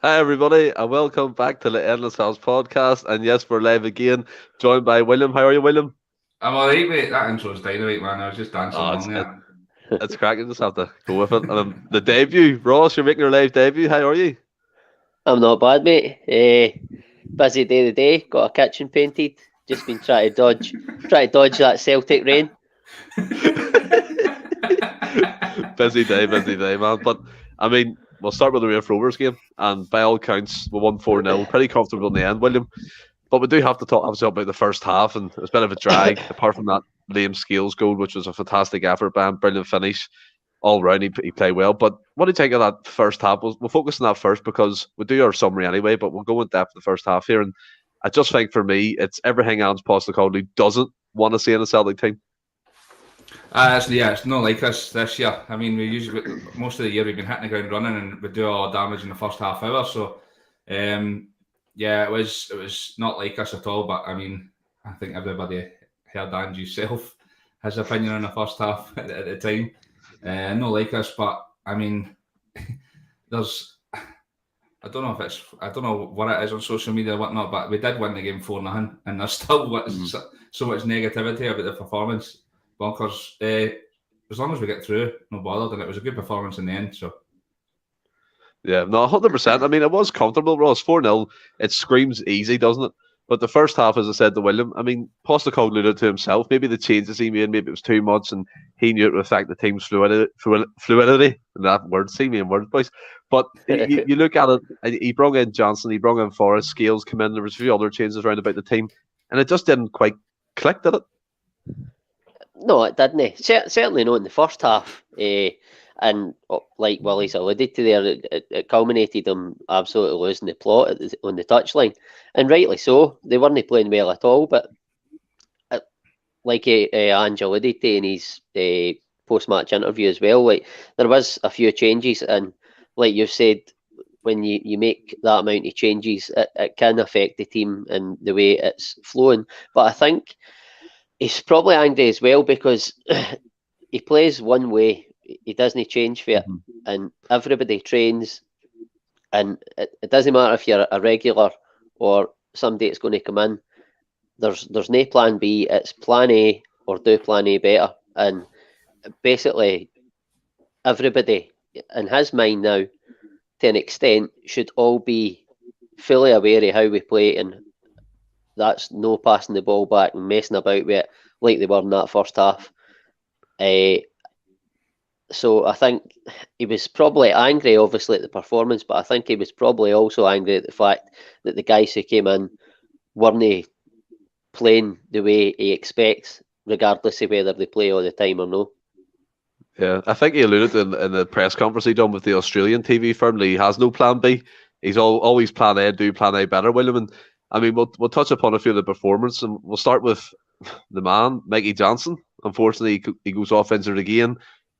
Hi everybody, and welcome back to the Endless Celts Podcast. And yes, we're live again, joined by William. How are you, William? I'm alright, mate. That intro's dynamite, man. I was just dancing Oh, along there. it's cracking. Just have to go with it. The debut, Ross, you're making your live debut. How are you? I'm not bad, mate. Busy day today. Got a kitchen painted. Just been trying to dodge that Celtic rain. Busy day, man. But I mean, we'll start with the Raith Rovers game, and by all counts, we won 4-0. Pretty comfortable in the end, William. But we do have to talk obviously about the first half, and it was a bit of a drag. Apart from that Liam Scales goal, which was a fantastic effort by him, brilliant finish. All round, he played well. But what do you think of that first half? We'll focus on that first because we'll do our summary anyway, but we'll go in depth in the first half here. And I just think for me, it's everything Ange Postecoglou doesn't want to see in a Celtic team. It's not like us this year. I mean, we usually most of the year we've been hitting the ground running and we do all our damage in the first half hour. So, it was not like us at all. But I mean, I think everybody heard Ange himself his opinion on the first half at the time. Not like us, but I mean, I don't know what it is on social media or whatnot, but we did win the game 4-0, and there's still so much negativity about the performance. Bonkers. As long as we get through, no bothered, and it was a good performance in the end. So, yeah, no, 100%. I mean, it was comfortable, Ross. 4-0, it screams easy, doesn't it? But the first half, as I said to William, I mean, Postecoglou alluded to himself. Maybe the changes he made, maybe it was too much, and he knew it would affect the team's fluidity. And that word, see me in words, boys. But you look at it, he brought in Johnston, he brought in Forrest, Scales come in, there was a few other changes around about the team, and it just didn't quite click, did it? No, it didn't. Certainly not in the first half. And like Willie's alluded to there, it culminated them absolutely losing the plot on the touchline. And rightly so. They weren't playing well at all. But like Ange alluded to in his post-match interview as well, like there was a few changes. And like you've said, when you make that amount of changes, it can affect the team and the way it's flowing. But I think he's probably angry as well because he plays one way. He doesn't change for it, and everybody trains. And it doesn't matter if you're a regular or somebody that's going to come in. There's no plan B. It's plan A or do plan A better. And basically, everybody in his mind now, to an extent, should all be fully aware of how we play, and that's no passing the ball back and messing about with it like they were in that first half. So I think he was probably angry, obviously, at the performance, but I think he was probably also angry at the fact that the guys who came in weren't playing the way he expects, regardless of whether they play all the time or no. Yeah, I think he alluded in the press conference he done with the Australian TV firm that he has no plan B. He's always plan A, do plan A better, William. And I mean, we'll touch upon a few of the performance, and we'll start with the man, Mikey Johnston. Unfortunately, he goes off injured again.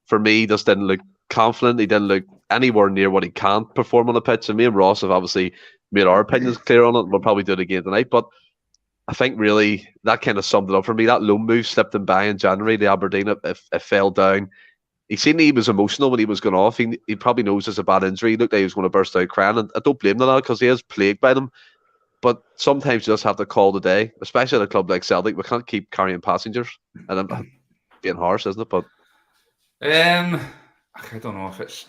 For me, he just didn't look confident. He didn't look anywhere near what he can perform on the pitch. And me and Ross have obviously made our opinions clear on it. We'll probably do it again tonight. But I think really that kind of summed it up for me. That loan move slipped him by in January. The Aberdeen, it fell down. He seemed he was emotional when he was going off. He probably knows it's a bad injury. He looked like he was going to burst out crying. And I don't blame him because he is plagued by them. But sometimes you just have to call the day, especially at a club like Celtic. We can't keep carrying passengers. And I'm being harsh, isn't it? But I don't know if it's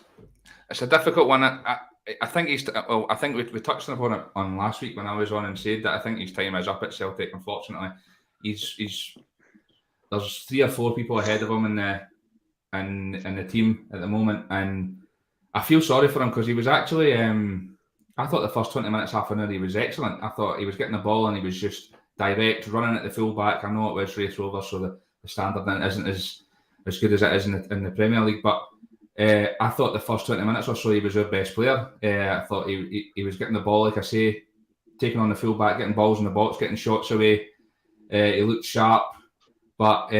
a difficult one. I think I think we touched upon it on last week when I was on and said that I think his time is up at Celtic. Unfortunately, he's there's 3 or 4 people ahead of him in the team at the moment, and I feel sorry for him because he was actually. I thought the first 20 minutes, half an hour, he was excellent. I thought he was getting the ball and he was just direct, running at the full back. I know it was Raith Rovers, so the standard then isn't as good as it is in the Premier League. But I thought the first 20 minutes or so he was our best player. I thought he was getting the ball, like I say, taking on the full back, getting balls in the box, getting shots away. He looked sharp. But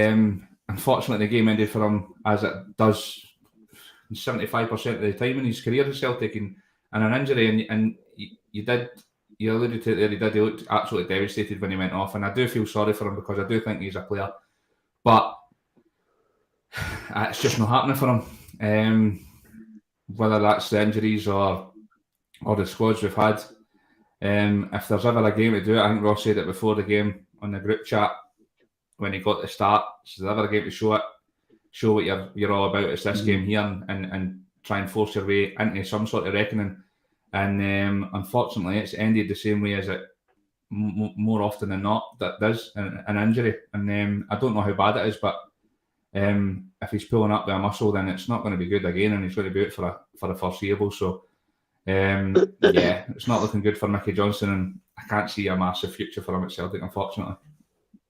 unfortunately, the game ended for him as it does 75% of the time in his career at Celtic, and an injury. And you alluded to it there, he looked absolutely devastated when he went off. And I do feel sorry for him because I do think he's a player. But it's just not happening for him. Whether that's the injuries or or the squads we've had. If there's ever a game to do it, I think Ross said it before the game on the group chat when he got to start. If there's ever a game to show what you're all about, it's this game here, and try and force your way into some sort of reckoning. And unfortunately, it's ended the same way as it more often than not that does, an injury. And I don't know how bad it is, but if he's pulling up with a muscle, then it's not going to be good again, and he's going to be out for the foreseeable. So, yeah, it's not looking good for Mikey Johnston, and I can't see a massive future for him at Celtic, unfortunately.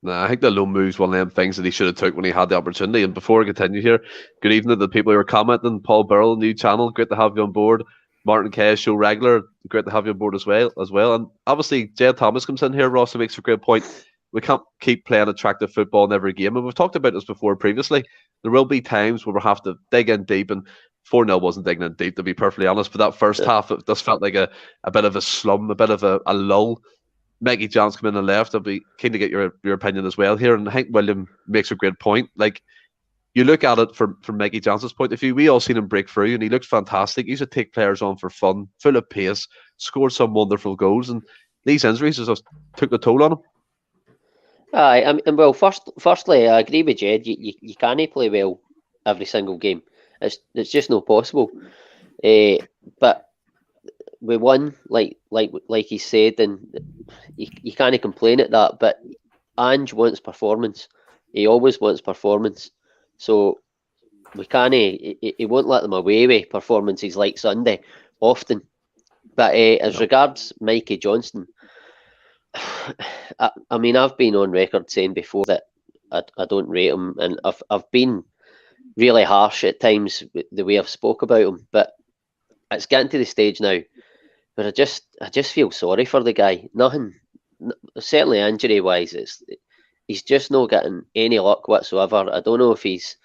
Nah, I think the loan move's one of them things that he should have took when he had the opportunity. And before I continue here, good evening to the people who are commenting. Paul Burrell, new channel, great to have you on board. Martin K, show regular, great to have you on board as well. And obviously, Jay Thomas comes in here. Ross makes a great point. We can't keep playing attractive football in every game. And we've talked about this before previously. There will be times where we'll have to dig in deep, and 4-0 wasn't digging in deep, to be perfectly honest. But that first half, it just felt like a bit of a slum, a bit of a lull. Mikey Johnston come in and left. I'll be keen to get your opinion as well here. And I think William makes a great point. Like, you look at it from Mikey Johnston's point of view, we all seen him break through and he looked fantastic. He used to take players on for fun, full of pace, scored some wonderful goals, and these injuries just took the toll on him. Aye, well, firstly, I agree with Jed. You can't play well every single game. It's just not possible. But we won, like he said, and you can't complain at that. But Ange wants performance. He always wants performance. So we can't. He won't let them away with performances like Sunday often. But as regards Mikey Johnston, I mean, I've been on record saying before that I don't rate him, and I've been really harsh at times with the way I've spoke about him. But it's getting to the stage now where I just feel sorry for the guy. Nothing, certainly injury wise, he's just not getting any luck whatsoever. I don't know if he's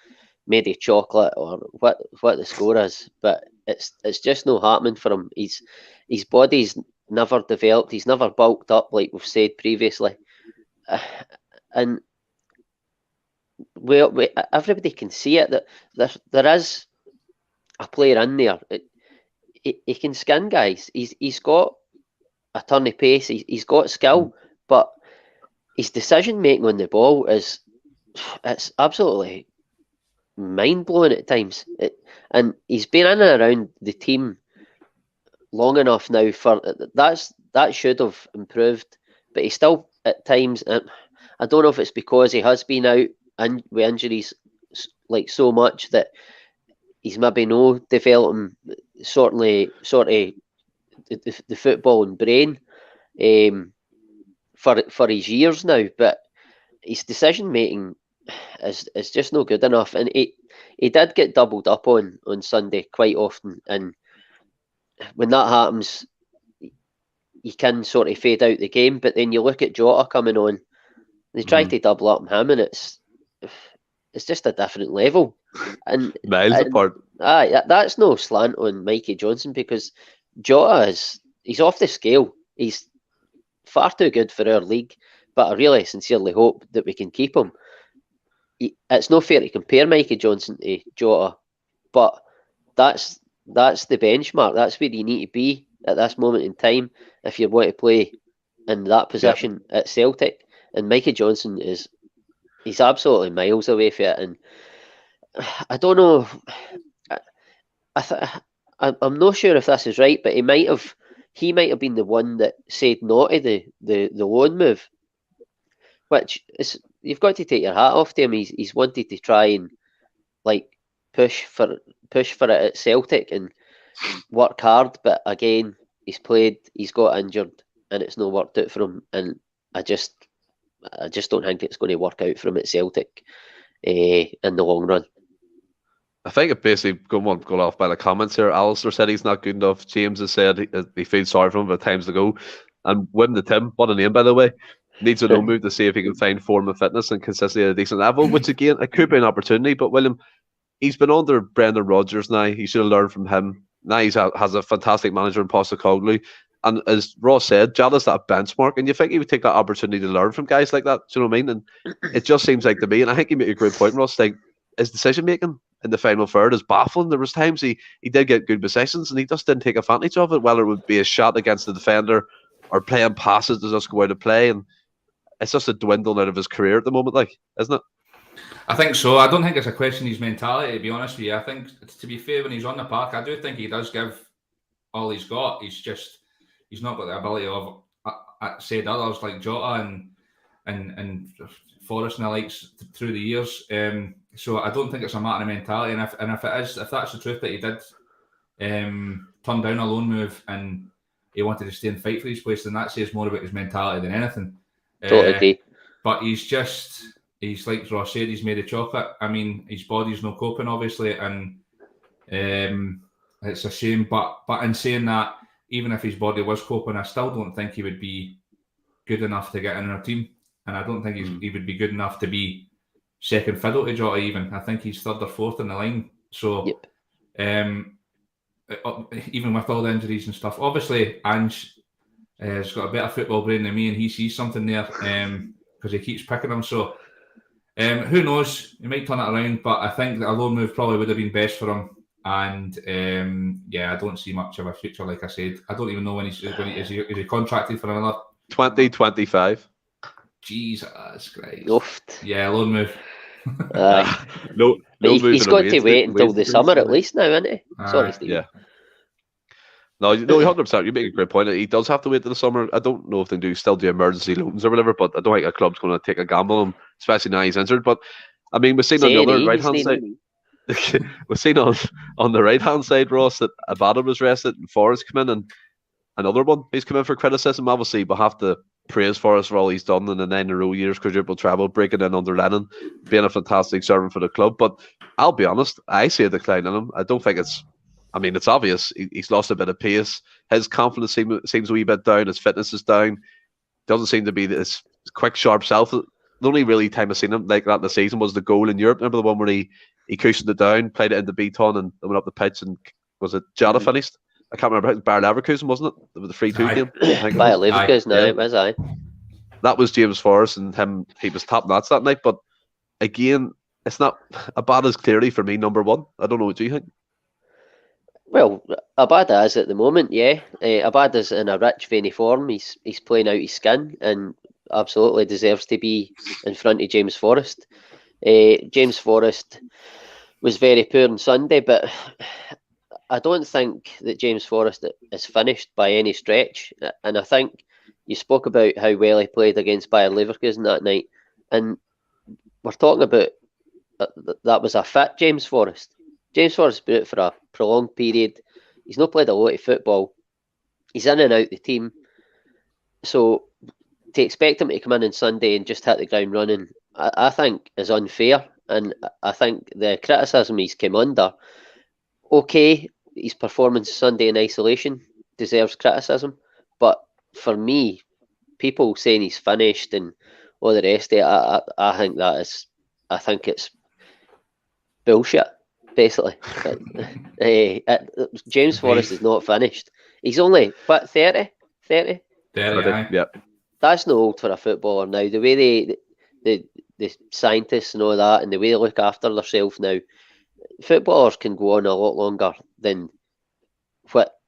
made of chocolate or what the score is, but it's just not happening for him. His body's never developed. He's never bulked up, like we've said previously, and we everybody can see it that there is a player in there. He can skin guys. He's got a ton of pace. He's got skill, but his decision making on the ball it's absolutely mind blowing at times. And he's been in and around the team long enough now for that should have improved, but he still at times. I don't know if it's because he has been out and with injuries like so much that he's maybe no developing sort of the football and brain for his years now, but his decision making is just no good enough, and he did get doubled up on Sunday quite often, and when that happens, you can sort of fade out the game. But then you look at Jota coming on, they try to double up on him, and it's just a different level. And miles apart. That's no slant on Mikey Johnston, because Jota he's off the scale. He's far too good for our league, but I really sincerely hope that we can keep him. It's not fair to compare Mikey Johnston to Jota, but that's the benchmark. That's where you need to be at this moment in time if you want to play in that position at Celtic. And Mikey Johnston he's absolutely miles away from it. And I don't know. I'm not sure if this is right, but he might have been the one that said no to the loan move, which is, you've got to take your hat off to him. He's wanted to try and like push for it at Celtic and work hard, but again, he's got injured, and it's not worked out for him. And I just don't think it's going to work out for him at Celtic in the long run. I think it basically going off by the comments here. Alistair said he's not good enough. James has said he feels sorry for him at times to go. And Wim the Tim, what a name by the way, needs a no move to see if he can find form and fitness and consistency at a decent level, which again, it could be an opportunity. But William, he's been under Brendan Rodgers now. He should have learned from him. Now he has a fantastic manager in Postecoglou. And as Ross said, Jota's that benchmark, and you think he would take that opportunity to learn from guys like that. Do you know what I mean? And it just seems like to me, and I think you make a great point, Ross, like, his decision making in the final third is baffling. There was times he did get good possessions and he just didn't take advantage of it, whether it would be a shot against the defender or playing passes to just go out of play. And it's just a dwindling out of his career at the moment, like, isn't it? I think so. I don't think it's a question of his mentality, to be honest with you. I think, to be fair, when he's on the park, I do think he does give all he's got. He's not got the ability of, said others like Jota and Forrest and the likes through the years. So I don't think it's a matter of mentality. And if that's the truth that he did turn down a loan move and he wanted to stay and fight for his place, then that says more about his mentality than anything. Totally agree. But he's like Ross said, he's made of chocolate. I mean, his body's no coping, obviously, and it's a shame. But in saying that, even if his body was coping, I still don't think he would be good enough to get in our team. And I don't think he would be good enough to be second fiddle to Jota even. I think he's third or fourth in the line. So, even with all the injuries and stuff, obviously, Ange has got a better football brain than me, and he sees something there because he keeps picking them. So, who knows? He might turn it around, but I think that a loan move probably would have been best for him. And I don't see much of a future. Like I said, I don't even know when is he contracted for another 2025. Jesus Christ! Oofed. Yeah, loan move. No he's got to wait until the summer at least now, isn't he? Sorry, Steve. Yeah. No, 100%. You make a great point. He does have to wait till the summer. I don't know if they still do emergency loans or whatever, but I don't think a club's going to take a gamble on him, especially now he's injured. But I mean, we've seen on the other right hand side. We've seen on the right hand side, Ross, that Bodo was rested and Forrest come in, and another one he's come in for criticism. Obviously, we'll have to praise Forrest for all he's done in the 9 in a row years, quadruple travel, breaking in under Lennon, being a fantastic servant for the club. But I'll be honest, I see a decline in him. I don't think it's obvious. He's lost a bit of pace. His confidence seems a wee bit down. His fitness is down. Doesn't seem to be this quick, sharp self. The only really time I've seen him like that in the season was the goal in Europe. Remember the one where he cushioned it down, played it into Beaton, and went up the pitch, and was it Jota finished? I can't remember. It was Bayer Leverkusen, wasn't it? It was the 3-2 game. Bayer Leverkusen, no, it was I. That was James Forrest, and him. He was top notch that night. But again, it's not Abada's clearly for me number one. I don't know what you think. Well, Abada is at the moment, yeah. Abada's in a rich veiny form. He's playing out his skin and absolutely deserves to be in front of James Forrest. James Forrest was very poor on Sunday, but I don't think that James Forrest is finished by any stretch. And I think you spoke about how well he played against Bayer Leverkusen that night. And we're talking about that was a fit James Forrest. James Forrest has been out for a prolonged period. He's not played a lot of football. He's in and out the team. So to expect him to come in on Sunday and just hit the ground running, I think is unfair. And I think the criticism he's come under, okay, his performance Sunday in isolation deserves criticism. But for me, people saying he's finished and all the rest of it, I think it's bullshit. Basically, James Forrest is not finished. He's only 30. Yeah. That's not old for a footballer now. The way the scientists and all that, and the way they look after themselves now, footballers can go on a lot longer than what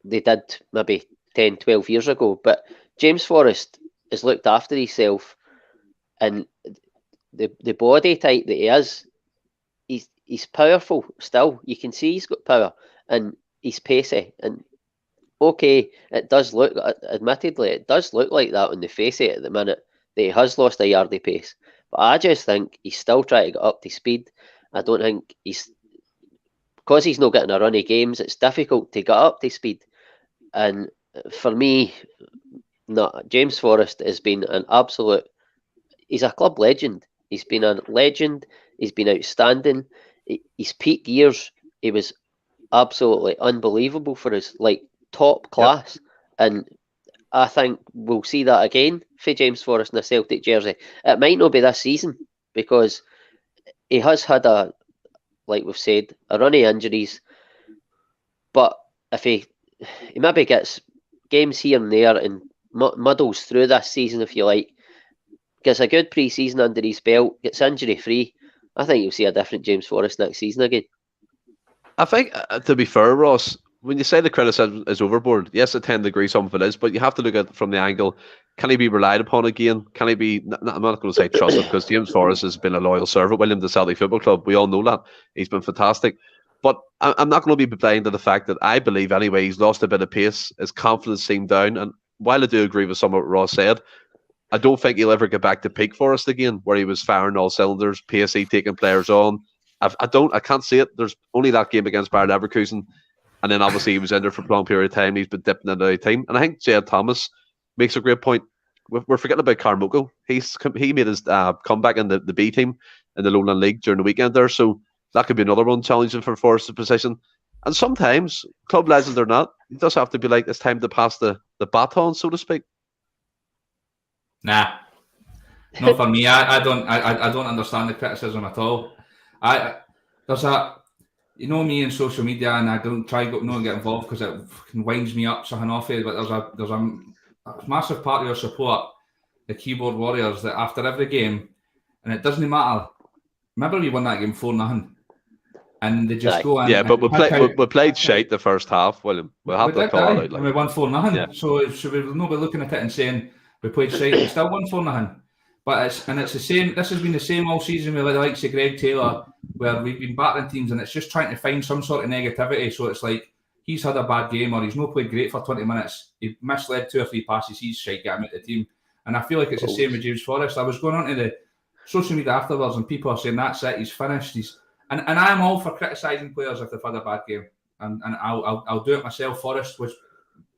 they did maybe 10, 12 years ago. But James Forrest has looked after himself, and the body type that he is, he's powerful still. You can see he's got power, and he's pacey. And okay, it does look, admittedly, it does look like that on the face of it at the minute, that he has lost a yard of pace. But I just think he's still trying to get up to speed. I don't think because he's not getting a run of games, it's difficult to get up to speed. And for me, no, James Forrest has been an absolute, he's a club legend. He's been a legend. He's been outstanding. His peak years, he was absolutely unbelievable for his top class. Yep. And I think we'll see that again for James Forrest in a Celtic jersey. It might not be this season because he has had like we've said, a run of injuries. But if he maybe gets games here and there and muddles through this season, if you like, gets a good pre-season under his belt, gets injury free, I think you'll see a different James Forrest next season again. I think, to be fair, Ross, when you say the criticism is overboard, yes, I tend to agree some of it is, but you have to look at it from the angle, can he be relied upon again? Can he be, I'm not going to say trusted, because James Forrest has been a loyal servant, William, to Celtic Football Club. We all know that. He's been fantastic. But I'm not going to be blind to the fact that I believe, anyway, he's lost a bit of pace. His confidence seemed down. And while I do agree with some of what Ross said, I don't think he'll ever get back to peak Forrest again, where he was firing all cylinders, pacey, taking players on. I can't see it. There's only that game against Bayer Leverkusen, and then obviously he was in there for a long period of time. He's been dipping into the team, and I think Jed Thomas makes a great point. We're forgetting about Carmoko. He made his comeback in the B team in the Lowland League during the weekend there, so that could be another one challenging for Forrest's position. And sometimes, club legend or not, it does have to be like it's time to pass the baton, so to speak. Nah, not for me. I don't understand the criticism at all. There's a, you know me in social media, and I don't try to get involved because it winds me up something off it. But there's a massive part of your support, the keyboard warriors, that after every game, and it doesn't matter. Remember we won that game 4-0, and they just go in. Yeah, but we played shite the first half, William. We'll have to call it out. And we won 4-0. Yeah. So should we not be looking at it and saying we played shite? We still won 4-0. But it's the same. This has been the same all season with the likes of Greg Taylor, where we've been battering teams, and it's just trying to find some sort of negativity. So it's like he's had a bad game, or he's not played great for 20 minutes. He misled 2 or 3 passes. He's shite. Get him out the team. And I feel like it's the same with James Forrest. I was going on to the social media afterwards, and people are saying that's it. He's finished. And I'm all for criticising players if they've had a bad game, and I'll do it myself. Forrest was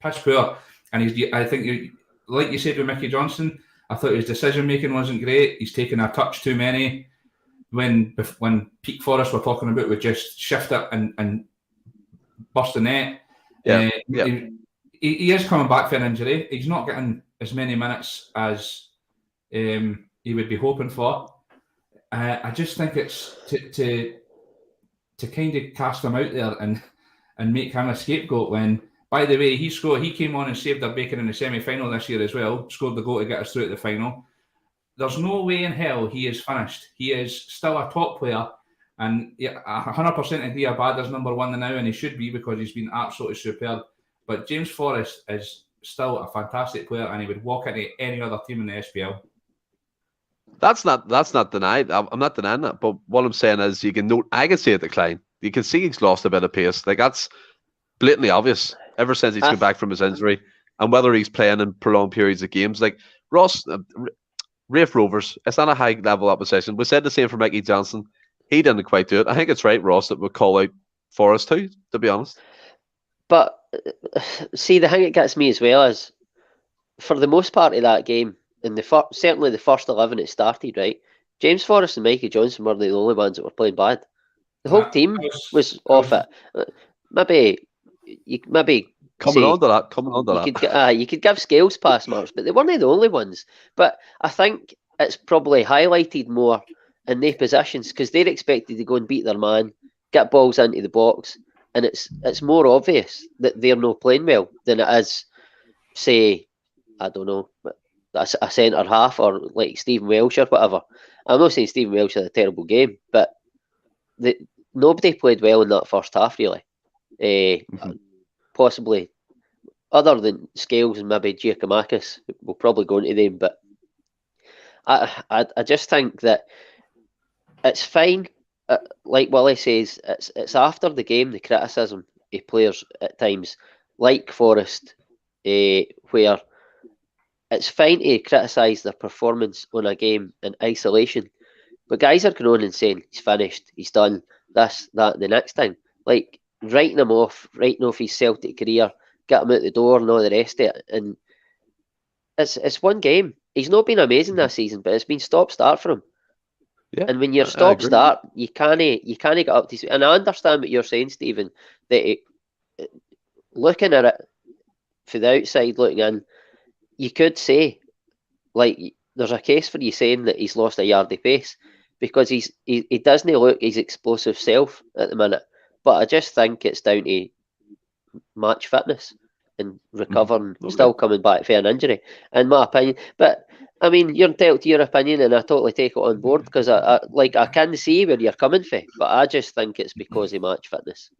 piss poor, and I think like you said with Mikey Johnston. I thought his decision making wasn't great. He's taken a touch too many. When peak Forrest we're talking about, we just shift it and bust the net. Yeah, he is coming back for an injury. He's not getting as many minutes as he would be hoping for. I just think it's to kind of cast him out there and make him a scapegoat when. By the way, he came on and saved our bacon in the semi-final this year as well, scored the goal to get us through to the final. There's no way in hell he is finished. He is still a top player, and 100% agree Abad is number 1 now, and he should be because he's been absolutely superb. But James Forrest is still a fantastic player, and he would walk into any other team in the SPL. That's not denied. I'm not denying that, but what I'm saying is I can see a decline. You can see he's lost a bit of pace. Like that's blatantly obvious ever since he's come back from his injury, and whether he's playing in prolonged periods of games. Like Ross, Raith Rovers, it's not a high level opposition. We said the same for Mikey Johnston. He didn't quite do it. I think it's right, Ross, that we call out Forrest too, to be honest. But see, the thing that gets me as well is, for the most part of that game, in certainly the first 11 it started, right? James Forrest and Mikey Johnston were the only ones that were playing bad. The whole team was off it. Maybe coming on to that. You could give Scales pass marks, but they weren't the only ones. But I think it's probably highlighted more in their positions because they're expected to go and beat their man, get balls into the box, and it's more obvious that they're not playing well than it is, say, I don't know, a centre half or like Stephen Welsh or whatever. I'm not saying Stephen Welsh had a terrible game, but nobody played well in that first half, really. Possibly other than Scales and maybe Giakoumakis, we'll probably go into them, but I just think that it's fine. Like Willie says, it's after the game, the criticism of players at times, like Forrest, where it's fine to criticise their performance on a game in isolation, but guys are going on and saying he's finished, he's done this, that, the next time. Like writing off his Celtic career, get him out the door and all the rest of it. And it's one game. He's not been amazing this season, but it's been stop-start for him. Yeah, and when you're stop-start, you can't get up to. And I understand what you're saying, Stephen, that looking at it from the outside, looking in, you could say, like, there's a case for you saying that he's lost a yard of pace because he doesn't look his explosive self at the minute. But I just think it's down to match fitness and recovering, still coming back for an injury, in my opinion. But I mean, you're entitled to your opinion, and I totally take it on board because I can see where you're coming from, but I just think it's because of match fitness.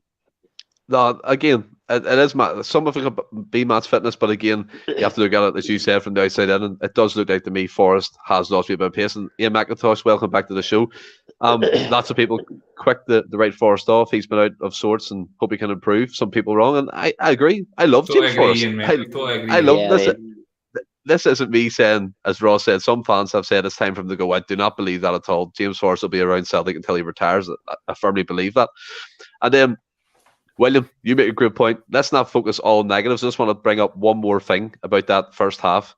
No, again, it is some of it could be match fitness, but again, you have to look at it as you said from the outside in, and it does look like to me Forrest has lost a bit of pace. And Ian McIntosh, welcome back to the show. Lots of people quick the right Forrest off. He's been out of sorts and hope he can improve. Some people wrong, and I agree. I love James Forrest. I love this. This isn't me saying, as Ross said, some fans have said it's time for him to go. I do not believe that at all. James Forrest will be around Celtic until he retires. I firmly believe that. And then, William, you make a great point. Let's not focus all negatives. I just want to bring up one more thing about that first half,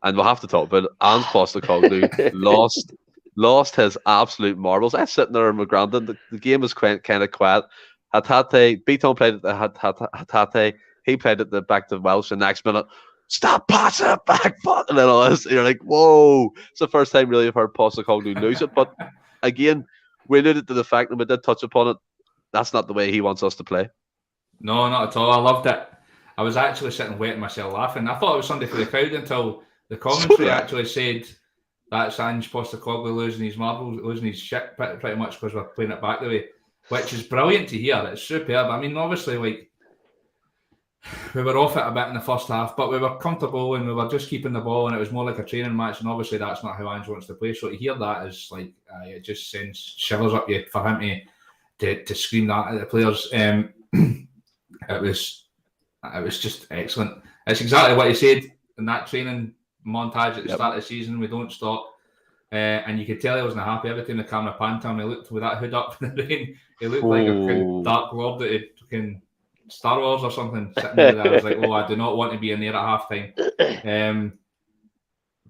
and we'll have to talk about it. Ange Postecoglou lost his absolute marbles. I was sitting there in my granddad. The game was kind of quiet. Hatate, Beaton played at the Hatate. He played at the back to Welsh. The next minute, stop passing it back, fuck, and then all this. You're like, whoa! It's the first time really I've heard Postecoglou lose it. But again, we alluded to the fact that we did touch upon it. That's not the way he wants us to play. No, not at all. I loved it. I was actually sitting wetting myself laughing. I thought it was somebody for the crowd until the commentary actually said that's Ange Postecoglou losing his marbles, losing his shit pretty much because we're playing it back the way, which is brilliant to hear. It's superb. I mean, obviously, like, we were off it a bit in the first half, but we were comfortable and we were just keeping the ball, and it was more like a training match. And obviously, that's not how Ange wants to play. So to hear that is like it just sends shivers up you for him to scream that at the players. It was just excellent. It's exactly what he said in that training montage at the start of the season. We don't stop, and you could tell he wasn't happy. Every time the camera panned to him, he looked with that hood up in the rain. He looked like a fucking dark lord that had fucking Star Wars or something sitting there. I was like, oh, I do not want to be in there at half time.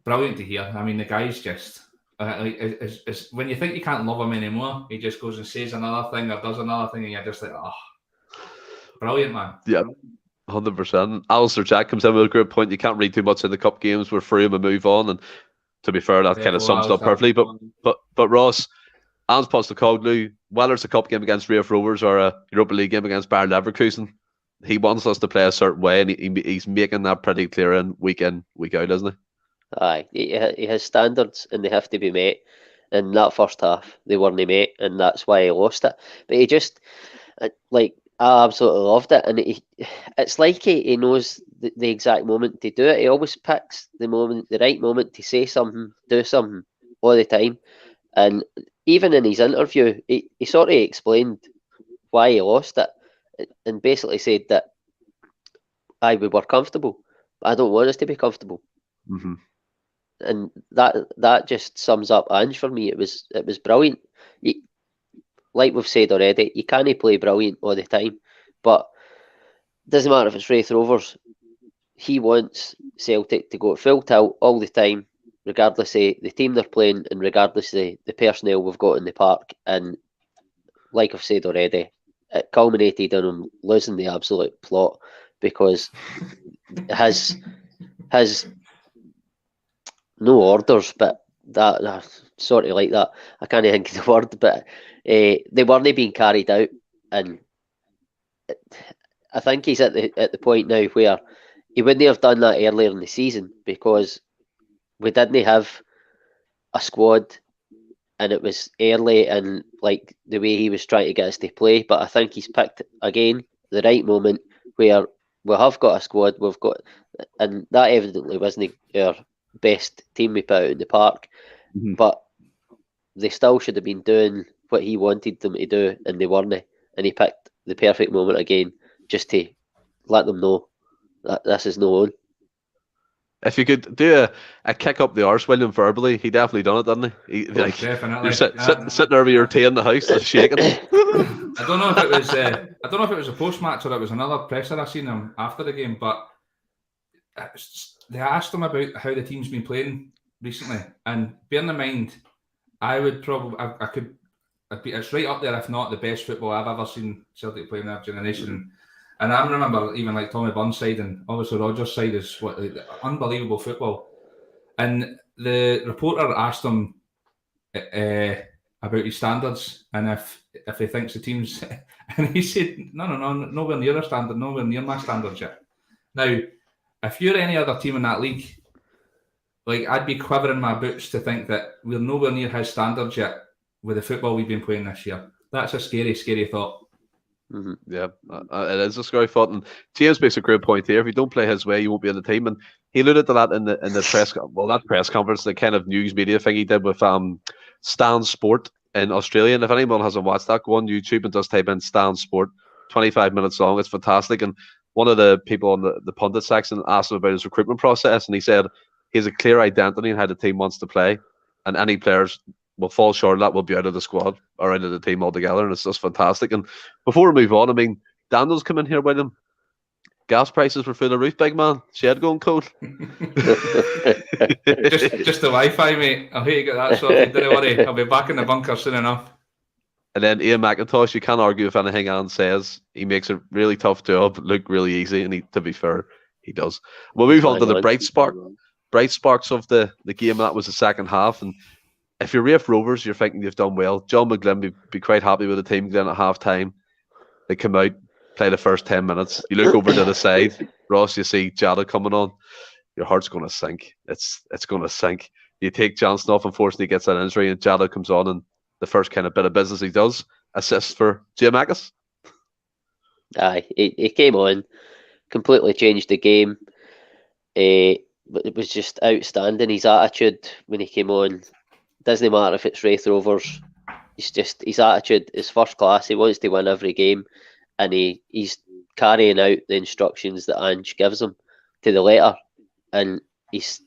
Brilliant to hear. I mean, the guy's just it's when you think you can't love him anymore, he just goes and says another thing or does another thing, and you're just like, oh, brilliant, man. Yeah, 100%. Alistair Jack comes in with a great point. You can't read too much in the cup games. We're through and move on. And to be fair, that kind of sums it up perfectly. But Ross, Ange Postecoglou, whether it's a cup game against Raith Rovers or a Europa League game against Bayer Leverkusen, he wants us to play a certain way, and he's making that pretty clear in, week out, isn't he? Aye, he has standards, and they have to be met. In that first half, they weren't met, and that's why he lost it. But he just, like, I absolutely loved it, and it's like he knows the exact moment to do it. He always picks the right moment to say something, do something all the time. And even in his interview, he sort of explained why he lost it, and basically said that we were comfortable, but I don't want us to be comfortable. Mm-hmm. And that just sums up Ange for me. It was brilliant. Like we've said already, you can't play brilliant all the time, but it doesn't matter if it's Raith Rovers. He wants Celtic to go at full tilt all the time, regardless of the team they're playing and regardless of the personnel we've got in the park. And like I've said already, it culminated in him losing the absolute plot because his no orders, but that sort of like that. I can't think of the word, but they weren't being carried out, and I think he's at the point now where he wouldn't have done that earlier in the season because we didn't have a squad, and it was early and like the way he was trying to get us to play. But I think he's picked again the right moment where we have got a squad, we've got, and that evidently wasn't our best team we put out in the park, but they still should have been doing what he wanted them to do, and they weren't. And he picked the perfect moment again just to let them know that this is no on. If you could do a kick up the arse, William, verbally, he definitely done it, didn't he? Definitely. You're sitting there with your tea in the house, shaking. I don't know if it was a post match or it was another presser I seen him after the game, but they asked him about how the team's been playing recently, and bearing in mind, I would probably it's right up there, if not the best football I've ever seen Celtic play in their generation. And I remember even like Tommy Burns' side and obviously Rodgers' side is unbelievable football. And the reporter asked him about his standards and if he thinks the team's, and he said, no, nowhere near a standard, nowhere near my standards yet. Now, if you're any other team in that league, like I'd be quivering my boots to think that we're nowhere near his standards yet with the football we've been playing this year. That's a scary, scary thought. Mm-hmm. Yeah, it is a scary thought. And James makes a great point here. If you don't play his way, you won't be in the team. And he alluded to that in the press conference, the kind of news media thing he did with Stan Sport in Australia. And if anyone hasn't watched that, go on YouTube and just type in Stan Sport. 25 minutes long. It's fantastic. And one of the people on the pundit section asked him about his recruitment process, and he said he has a clear identity in how the team wants to play, and any players will fall short of that will be out of the squad or out of the team altogether, and it's just fantastic. And before we move on, I mean, Daniel's come in here with him. Gas prices were through the roof, big man. Shed going cold. just the Wi-Fi, mate. I'll hate to get that sorted. Don't worry, I'll be back in the bunker soon enough. And then Ian McIntosh, you can't argue with anything Ange says. He makes a really tough job look really easy, and to be fair, he does. We'll move on to the bright sparks of the game. That was the second half. And if you're Raith Rovers, you're thinking you've done well. John McGlynn would be quite happy with the team then at half time. They come out, play the first 10 minutes. You look over to the side, Ross, you see Jota coming on. Your heart's going to sink. It's going to sink. You take Johnston off, unfortunately, he gets that injury, and Jota comes on, and the first kind of bit of business he does, assist for Giakoumakis. Aye, he came on, completely changed the game. It was just outstanding. His attitude when he came on, doesn't matter if it's Raith Rovers, his attitude is first class. He wants to win every game, and he's carrying out the instructions that Ange gives him to the letter, and he's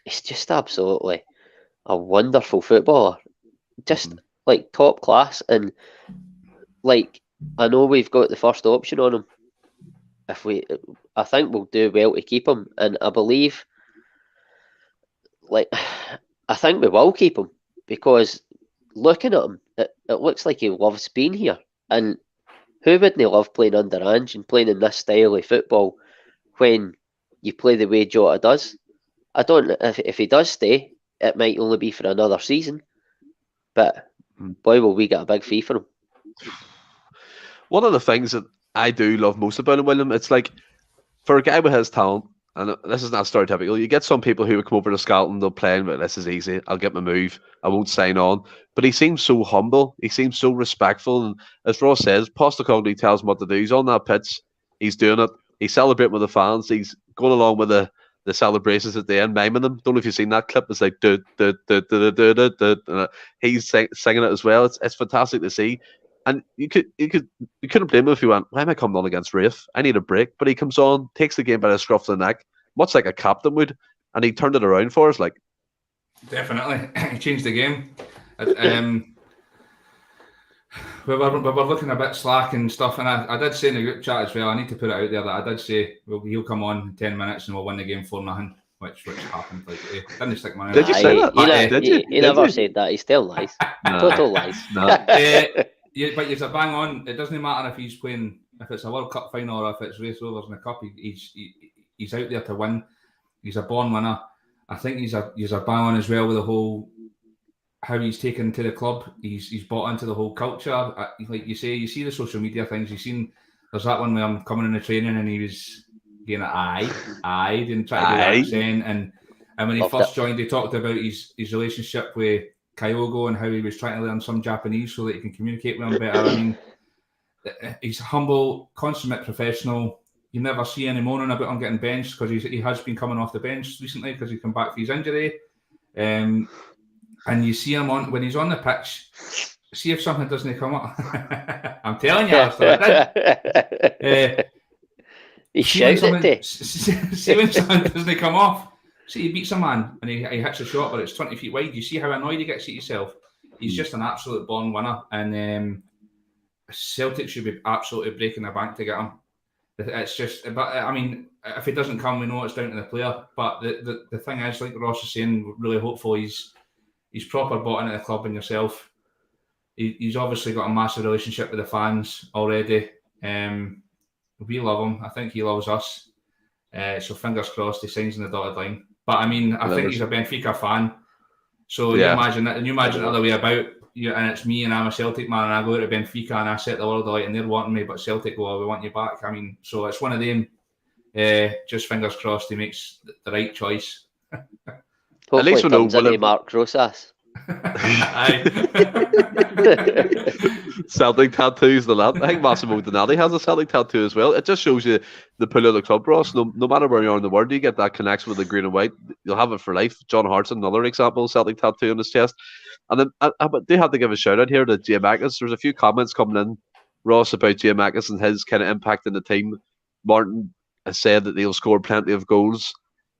just absolutely a wonderful footballer. Just like top class, and like I know we've got the first option on him. I think we'll do well to keep him, and I believe, I think we will keep him, because looking at him, it looks like he loves being here, and who wouldn't love playing under Ange and playing in this style of football when you play the way Jota does? I don't know if he does stay, it might only be for another season. But boy, will we get a big fee for him. One of the things that I do love most about him, William, it's like, for a guy with his talent, and this is not stereotypical, you get some people who would come over to Scotland, they'll play, but this is easy, I'll get my move, I won't sign on. But he seems so humble, he seems so respectful, and as Ross says, Postecoglou tells him what to do. He's on that pitch, he's doing it, he's celebrating with the fans, he's going along with the celebrations at the end, miming them. Don't know if you've seen that clip. It's like he's singing it as well. It's fantastic to see, and you couldn't blame him if he went, "Why am I coming on against Raith? I need a break." But he comes on, takes the game by the scruff of the neck, much like a captain would, and he turned it around for us. Like, definitely, he changed the game. We were looking a bit slack and stuff, and I did say in the group chat as well, I need to put it out there that I did say, well, he'll come on in 10 minutes and we'll win the game 4-0, which happened. Like, didn't stick my Did you say that? He never said that. He's still lies. Total lies. But you're bang on. It doesn't matter if he's playing, if it's a World Cup final or if it's Raith Rovers in the Cup. He's out there to win. He's a born winner. I think he's a bang on as well with the whole, how he's taken to the club. He's bought into the whole culture. Like you say, you see the social media things. You've seen, there's that one where I'm coming in the training and he was getting an aye, didn't try to do that accent. And when he first joined, he talked about his relationship with Kyogo and how he was trying to learn some Japanese so that he can communicate with him better. I mean, he's humble, consummate professional. You never see any moaning about him getting benched, because he has been coming off the bench recently because he's come back for his injury. And you see him when he's on the pitch, see if something doesn't come up. I'm telling you, he shouted it. See when something doesn't come off. See, he beats a man and he hits a shot, but it's 20 feet wide. You see how annoyed he gets at himself. He's just an absolute born winner, and Celtic should be absolutely breaking the bank to get him. It's just, but I mean, if he doesn't come, we know it's down to the player. But the thing is, like Ross is saying, we're really hopeful he's proper bought into the club and yourself. He's obviously got a massive relationship with the fans already. We love him. I think he loves us. So fingers crossed he signs in the dotted line. But I mean, I think he's a Benfica fan. So you imagine that, and you imagine the other way about. And it's me and I'm a Celtic man, and I go to Benfica and I set the world alight and they're wanting me, but Celtic go, we want you back. I mean, so it's one of them. Just fingers crossed he makes the right choice. Hopefully least it we know turns into William. Mark Rosas. Celtic tattoos and that. I think Massimo Donati has a Celtic tattoo as well. It just shows you the pull of the club, Ross. No matter where you are in the world, you get that connection with the green and white. You'll have it for life. John Hart's another example, Celtic tattoo on his chest. And then I do have to give a shout out here to Giakoumakis. There's a few comments coming in, Ross, about Giakoumakis and his kind of impact in the team. Martin has said that he'll score plenty of goals.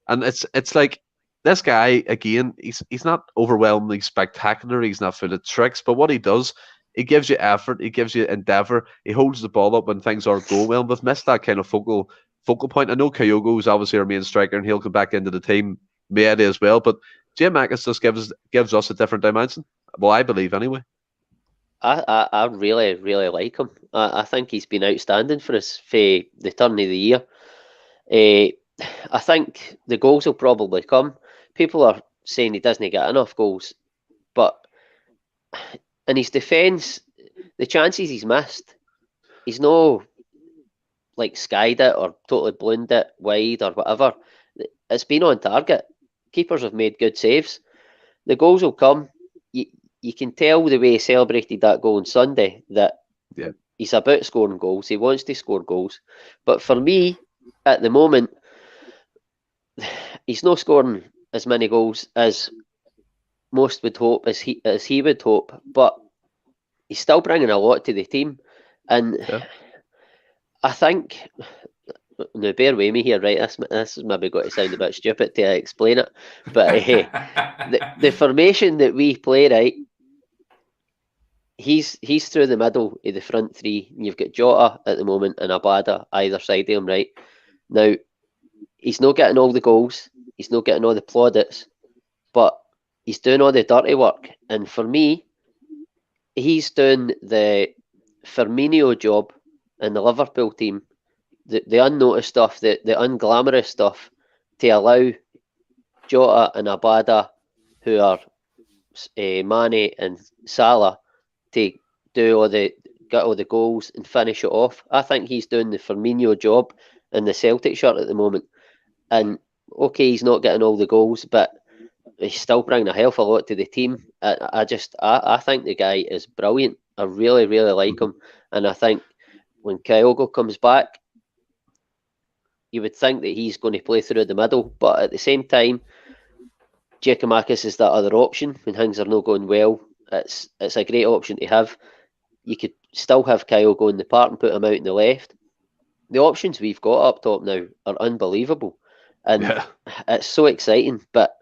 And it's like, this guy, again, he's not overwhelmingly spectacular. He's not full of tricks. But what he does, he gives you effort. He gives you endeavour. He holds the ball up when things aren't going well. We've missed that kind of focal point. I know Kyogo is obviously our main striker, and he'll come back into the team. Maeda as well. But Giakoumakis just gives us a different dimension. Well, I believe anyway. I really, really like him. I think he's been outstanding for us for the turn of the year. I think the goals will probably come. People are saying he doesn't get enough goals, but in his defence, the chances he's missed, he's no like skied it or totally ballooned it wide or whatever. It's been on target. Keepers have made good saves. The goals will come. You can tell the way he celebrated that goal on Sunday that he's about scoring goals. He wants to score goals. But for me, at the moment, he's not scoring as many goals as most would hope, as he would hope, but he's still bringing a lot to the team. And I think, now bear with me here, right? This is maybe going to sound a bit stupid to explain it, but the formation that we play, right, he's through the middle of the front three. You've got Jota at the moment and Maeda either side of him, right? Now, he's not getting all the goals, he's not getting all the plaudits, but he's doing all the dirty work. And for me, he's doing the Firmino job in the Liverpool team, the unnoticed stuff, the unglamorous stuff, to allow Jota and Maeda, who are Mane and Salah, to get all the goals and finish it off. I think he's doing the Firmino job in the Celtic shirt at the moment. And okay, he's not getting all the goals, but he's still bringing a hell of a lot to the team. I think the guy is brilliant. I really, really like him. And I think when Kyogo comes back, you would think that he's going to play through the middle. But at the same time, Giakoumakis is that other option when things are not going well. It's a great option to have. You could still have Kyogo in the part and put him out in the left. The options we've got up top now are unbelievable. And it's so exciting. But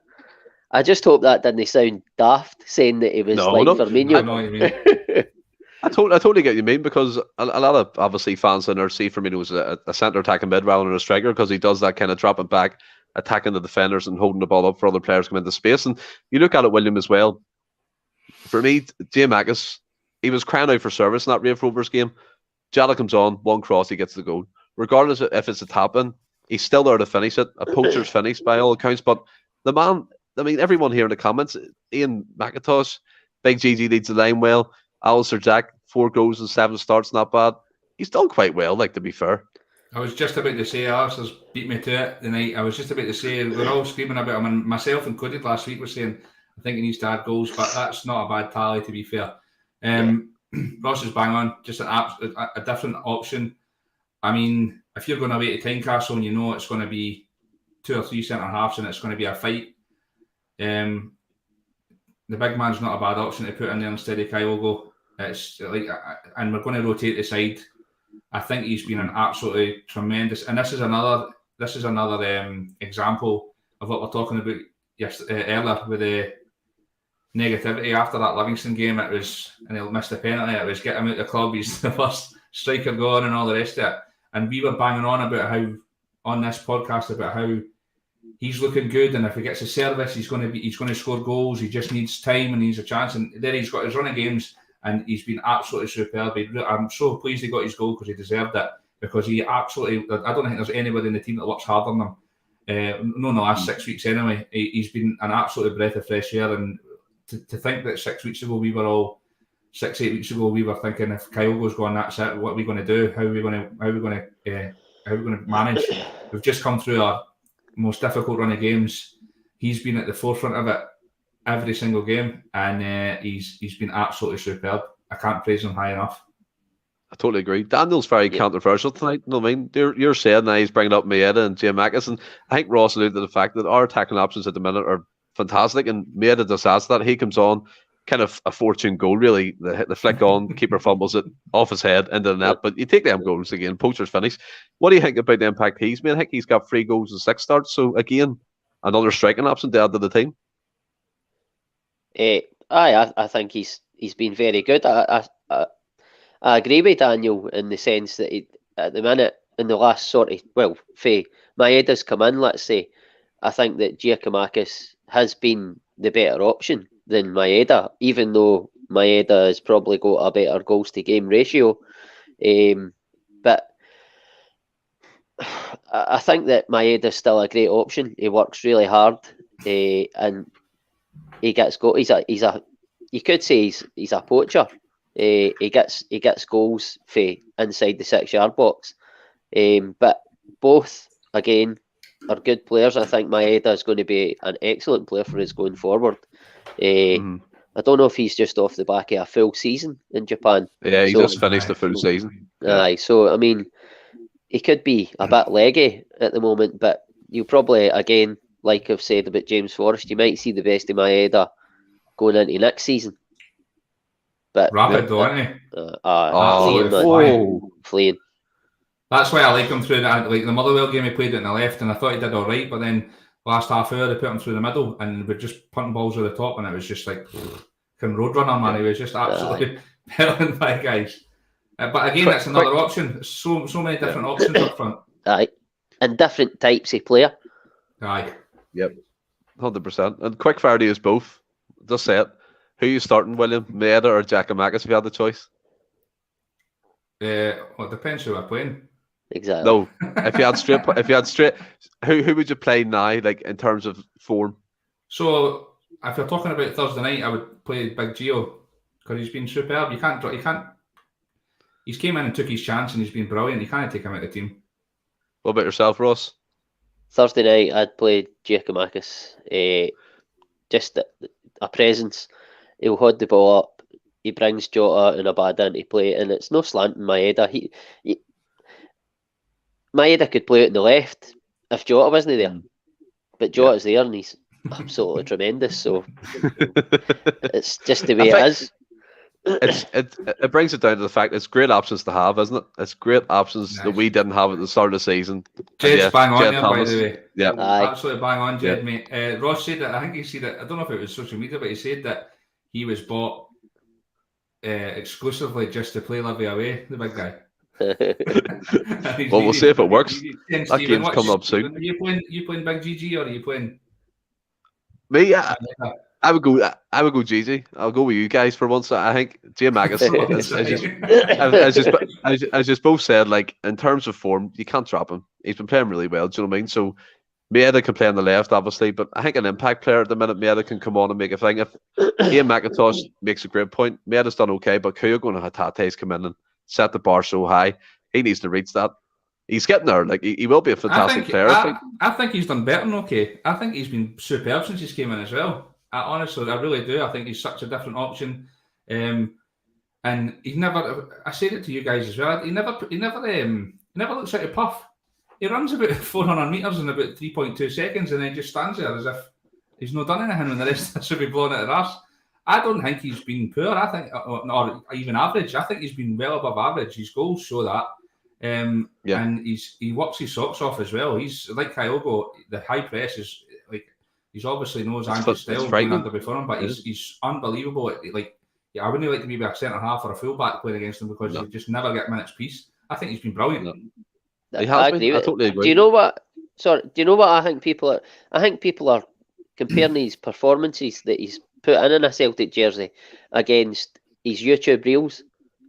I just hope that didn't sound daft, saying that he was Firmino. I know what you mean. I totally get what you mean, because a lot of obviously fans in there see Firmino as a centre attacking mid rather than a striker, because he does that kind of dropping back, attacking the defenders and holding the ball up for other players to come into space. And you look at it, William, as well. For me, Giakoumakis, he was crying out for service in that Raith Rovers game. Jota comes on, one cross, he gets the goal. Regardless of if it's a tap-in, he's still there to finish it. A poacher's finish by all accounts. But the man, I mean, everyone here in the comments, Ian McIntosh, Big GG leads the line well. Alistair Jack, 4 goals and 7 starts, not bad. He's done quite well, like, to be fair. I was just about to say, Alistair's beat me to it tonight. I was just about to say, we're all screaming about him, and myself included last week was saying, I think he needs to add goals, but that's not a bad tally, to be fair. Ross is bang on, just a different option. I mean, if you're going away to Tynecastle and you know it's going to be 2 or 3 centre-halves and it's going to be a fight, the big man's not a bad option to put in there instead of Kyogo. It's like, and we're going to rotate the side. I think he's been an absolutely tremendous, and this is another example of what we're talking about earlier with the negativity after that Livingston game. It was, and he'll miss the penalty. It was get him out of the club. He's the first striker gone and all the rest of it. And we were banging on about how on this podcast about how he's looking good, and if he gets a service, he's going to score goals. He just needs time and he needs a chance. And then he's got his run of games, and he's been absolutely superb. I'm so pleased he got his goal because he deserved it. Because he absolutely, I don't think there's anybody in the team that works harder than him. No, in the last 6 weeks anyway. He's been an absolute breath of fresh air. And to think that 6 weeks ago, 8 weeks ago, we were thinking if Kyogo's gone, that's it. What are we going to do? How are we going to manage? We've just come through our most difficult run of games. he's been at the forefront of it every single game, and he's been absolutely superb. I can't praise him high enough. I totally agree. Daniel's very controversial tonight. You know what I mean? You're saying now he's bringing up Maeda and Giakoumakis, and I think Ross alluded to the fact that our attacking options at the minute are fantastic, and Maeda just adds that. He comes on, kind of a fortune goal, really. The flick on, keeper fumbles it off his head into the net, but you take them goals again, poacher's finish. What do you think about the impact he's made? I think he's got 3 goals and 6 starts, so again, another striking option to add to the team. I think he's been very good. I agree with Daniel in the sense that at the minute, in the last Maeda's come in, let's say, I think that Giakoumakis has been the better option than Maeda, even though Maeda has probably got a better goals to game ratio. But I think that Maeda's still a great option. He works really hard, and he gets you could say he's a poacher. He gets goals for inside the 6-yard box. But both again are good players. I think Maeda is going to be an excellent player for us going forward. I don't know if he's just off the back of a full season in Japan. Yeah, he just finished the full season. Aye, so I mean, he could be a bit leggy at the moment, but you probably, again, like I've said about James Forrest, you might see the best of Maeda going into next season. But rapid though, isn't he? Fleeing. That's why I like him through that. Like the Motherwell game, he played it in the left, and I thought he did all right. But then last half hour, they put him through the middle, and we're just punting balls over the top, and it was just like roadrunner, man. He was just absolutely pelting by guys. But again, that's another option. So many different options up front. Aye, and different types of player. Aye. Yep. 100%. And quick fire to you both. Just say it. Who are you starting, William? Maeda or Giakoumakis if you had the choice? Well, it depends who I'm playing. Exactly. No, if you had straight, who would you play now, like in terms of form? So if you're talking about Thursday night, I would play Big Gio because he's been superb. You can't. He's came in and took his chance, and he's been brilliant. You can't take him out of the team. What about yourself, Ross? Thursday night, I'd play Giakoumakis. Just a presence. He'll hold the ball up. He brings Jota and Maeda into play, and it's no slanting Maeda. Maeda could play out on the left if Jota wasn't there, but Jota's there and he's absolutely tremendous. So it's just the way it is. It brings it down to the fact it's great options to have, isn't it? It's great options that we didn't have at the start of the season. Jed's bang on here, by the way. Yeah, absolutely bang on, Jed, mate. Ross said that. I think he said that. I don't know if it was social media, but he said that he was bought exclusively just to play Livy away. The big guy. Well, we'll see if it works. That game's coming up soon. Are you playing Big GG or are you playing me? Yeah. I would go GG. I'll go with you guys for once. I think Giakoumakis, as you both said, like in terms of form, you can't drop him. He's been playing really well. Do you know what I mean? So Maeda can play on the left, obviously, but I think an impact player at the minute, Maeda can come on and make a thing. If Ian McIntosh makes a great point, Maeda's done okay, but Kyogo and Hatate's come in and set the bar so high. He needs to reach that. He's getting there. Like he will be a fantastic player. I think he's done better than okay. I think he's been superb since he's came in as well. I really do. I think he's such a different option, and he never. I said it to you guys as well. He never looks like a puff. He runs about 400 meters in about 3.2 seconds, and then just stands there as if he's not done anything, and the rest should be blown out of arse. I don't think he's been poor. I think, or even average. I think he's been well above average. His goals show that, and he works his socks off as well. He's like Kyogo. The high press is like. He's obviously knows Ange's style playing under before him, but he's unbelievable. I wouldn't like to be a centre half or a full back playing against him because you just never get minutes piece. I think he's been brilliant. I totally agree. Do you know what? Sorry, do you know what I think people are? I think people are comparing his performances that he's put in a Celtic jersey against his YouTube reels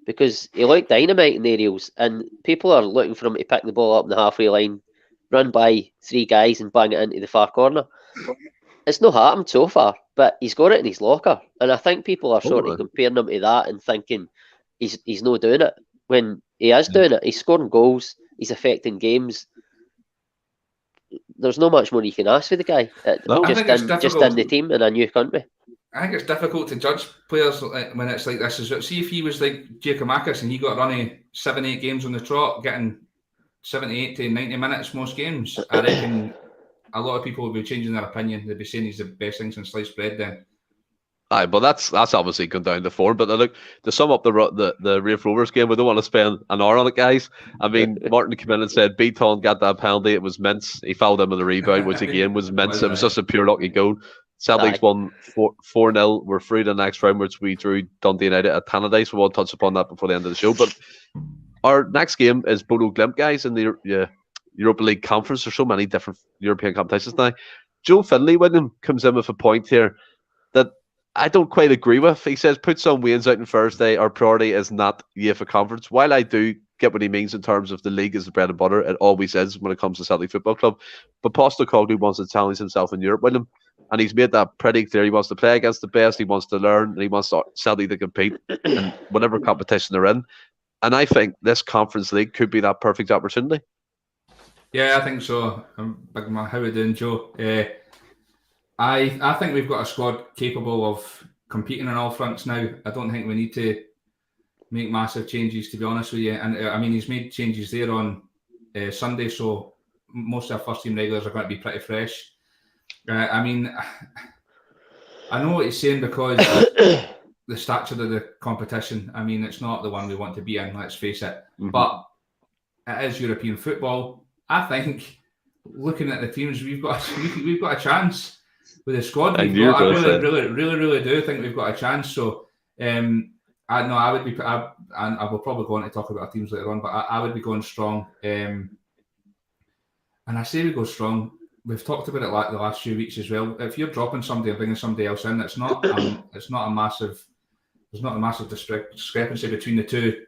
because he looked dynamite in the reels, and people are looking for him to pick the ball up in the halfway line, run by 3 guys, and bang it into the far corner. It's not happened so far, but he's got it in his locker, and I think people are sort of comparing him to that and thinking he's not doing it when he is doing it. He's scoring goals, he's affecting games. there's not much more you can ask for the guy. No. Just in the team in a new country. I think it's difficult to judge players when it's like this. See if he was like Giakoumakis and he got running 7-8 games on the trot, getting 78 to 90 minutes most games, I reckon a lot of people would be changing their opinion. They'd be saying he's the best thing since sliced bread then. Aye, but that's obviously gone down to form. But look, to sum up the Raith Rovers game, we don't want to spend an hour on it, guys. I mean, Martin came in and said Beaton got that penalty. It was mince. He fouled him with a rebound, which again was mince. It was just a pure lucky goal. Celtics won 4-0. We're through the next round, which we drew Dundee United at Tannadice. So we'll touch upon that before the end of the show. But our next game is Bodo Glimt, guys, in the Europa League Conference. There's so many different European competitions now. Joe Finlay, William, comes in with a point here that I don't quite agree with. He says, put some wins out on Thursday. Our priority is not UEFA Conference. While I do get what he means in terms of the league is the bread and butter, it always is when it comes to Celtic Football Club. But Postecoglou wants to challenge himself in Europe, William. And he's made that pretty clear. He wants to play against the best. He wants to learn. And he wants Celtic to compete in whatever competition they're in. And I think this Conference League could be that perfect opportunity. Yeah, I think so. Big man, how are we doing, Joe? I think we've got a squad capable of competing on all fronts now. I don't think we need to make massive changes, to be honest with you. And I mean, he's made changes there on Sunday, so most of our first team regulars are going to be pretty fresh. I mean, I know what he's saying because the stature of the competition. I mean, it's not the one we want to be in, let's face it. Mm-hmm. But it is European football. I think looking at the teams, we've got a chance with the squad. I really do think we've got a chance. So, I will probably go on to talk about our teams later on, but I would be going strong. And I say we go strong. We've talked about it the last few weeks as well. If you're dropping somebody and bringing somebody else in, it's not a massive discrepancy between the two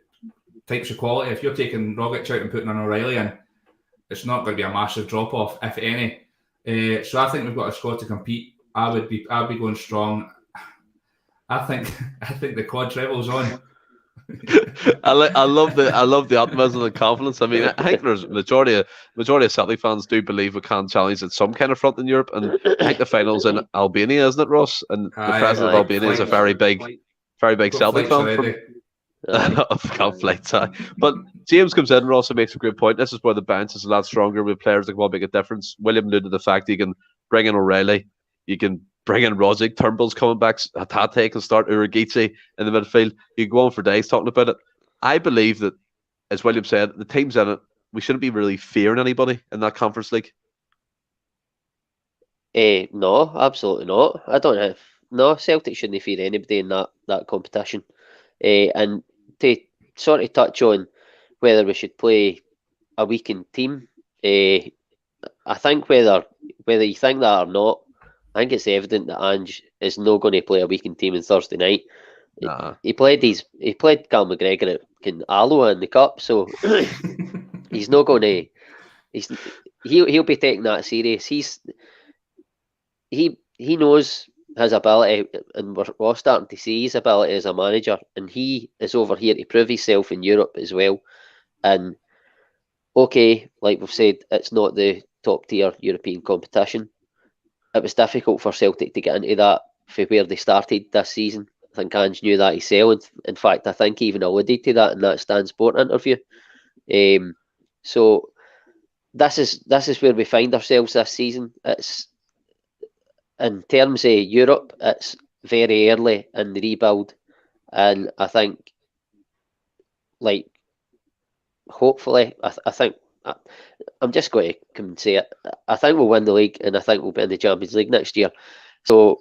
types of quality. If you're taking Rogic out and putting an O'Reilly in, it's not going to be a massive drop off, if any. So I think we've got a squad to compete. I'll be going strong. I think the quad trebles on. I love the optimism and confidence. I mean, I think there's majority of Celtic fans do believe we can challenge at some kind of front in Europe, and I think the finals in Albania, isn't it, Ross? And the president of Albania is a very big Celtic fan. But James comes in and also makes a great point. This is where the bench is a lot stronger with players that will make a difference. William alluded to the fact you can bring in O'Reilly, you can bring in Rogic, Turnbull's coming back, Tate can start Urigici in the midfield. You can go on for days talking about it. I believe that, as William said, the teams in it, we shouldn't be really fearing anybody in that Conference League. No, absolutely not. I don't have. No, Celtic shouldn't fear anybody in that competition. And to sort of touch on whether we should play a weakened team, I think whether you think that or not, I think it's evident that Ange is not going to play a weakened team on Thursday night. Nah. He played Cal McGregor at Alloa in the cup, so he's not going to. He'll be taking that serious. He knows his ability, and we're starting to see his ability as a manager, and he is over here to prove himself in Europe as well. And okay, like we've said, it's not the top tier European competition. It was difficult for Celtic to get into that for where they started this season. I think Ange knew that himself. In fact, I think he even alluded to that in that Stan Sport interview. So this is where we find ourselves this season. It's in terms of Europe, it's very early in the rebuild, and I think, like, hopefully, I think I'm just going to come and say it. I think we'll win the league, and I think we'll be in the Champions League next year. So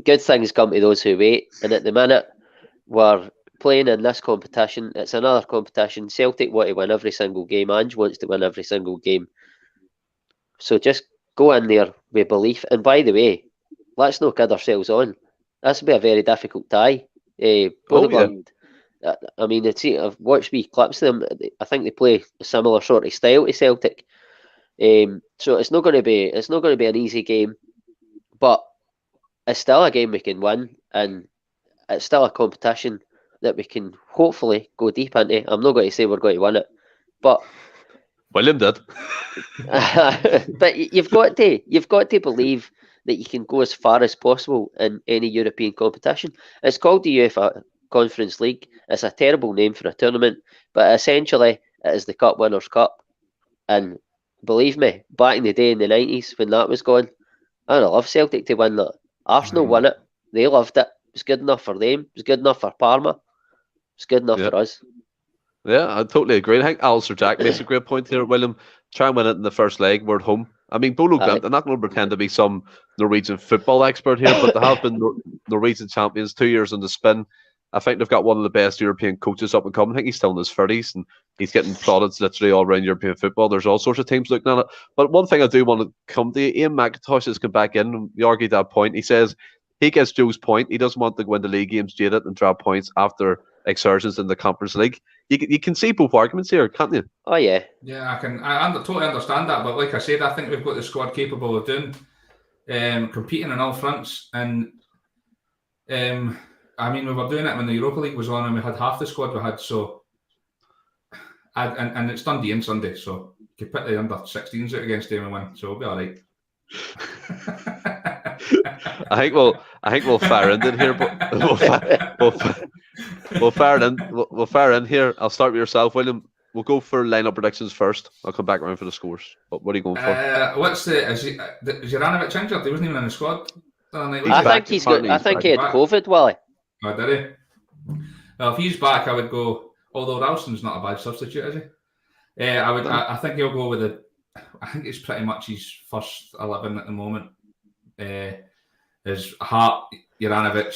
good things come to those who wait. And at the minute, we're playing in this competition. It's another competition. Celtic want to win every single game. Ange wants to win every single game. So just go in there with belief. And by the way, let's not kid ourselves on. This will be a very difficult tie. I mean, I've watched wee clips of them. I think they play a similar sort of style to Celtic. So it's not going to be an easy game, but it's still a game we can win, and it's still a competition that we can hopefully go deep into. I'm not going to say we're going to win it, but William did. But you've got to believe that you can go as far as possible in any European competition. It's called the UEFA Conference League. It's a terrible name for a tournament, but essentially it is the Cup Winners' Cup. And believe me, back in the day in the 90s when that was going, I'd love Celtic to win that. Arsenal won it. They loved it. It was good enough for them. It was good enough for Parma. It was good enough for us. Yeah, I totally agree. I think Alistair Jack makes a great point here, William. Try and win it in the first leg. We're at home. I mean, Bodo Glimt, I'm not going to pretend to be some Norwegian football expert here, but they have been Norwegian champions 2 years in the spin. I think they've got one of the best European coaches up and coming. I think he's still in his 30s and he's getting plaudits literally all around European football. There's all sorts of teams looking at it. But one thing I do want to come to, Ian McIntosh has come back in. He argued that point. He says he gets Joe's point. He doesn't want to go into league games jaded and drop points after excursions in the Conference League. You can see both arguments here, can't you? Oh, yeah. Yeah, I totally understand that. But like I said, I think we've got the squad capable of doing competing on all fronts. And I mean, we were doing it when the Europa League was on and we had half the squad we had. So, and it's Dundee on Sunday. So you could put the under-16s out against them and win. So we'll be all right. I think we'll fire in here, but we'll fire in here. I'll start with yourself, William. We'll go for lineup predictions first. I'll come back around for the scores. What are you going for? Is Juranovic injured? He wasn't even in the squad. I think he's good. I think he had COVID, Wally. Oh, did he? Well, if he's back, I would go. Although Ralston's not a bad substitute, is he? I think he'll go with it. I think it's pretty much his first 11 at the moment. Is Hart, Juranovic,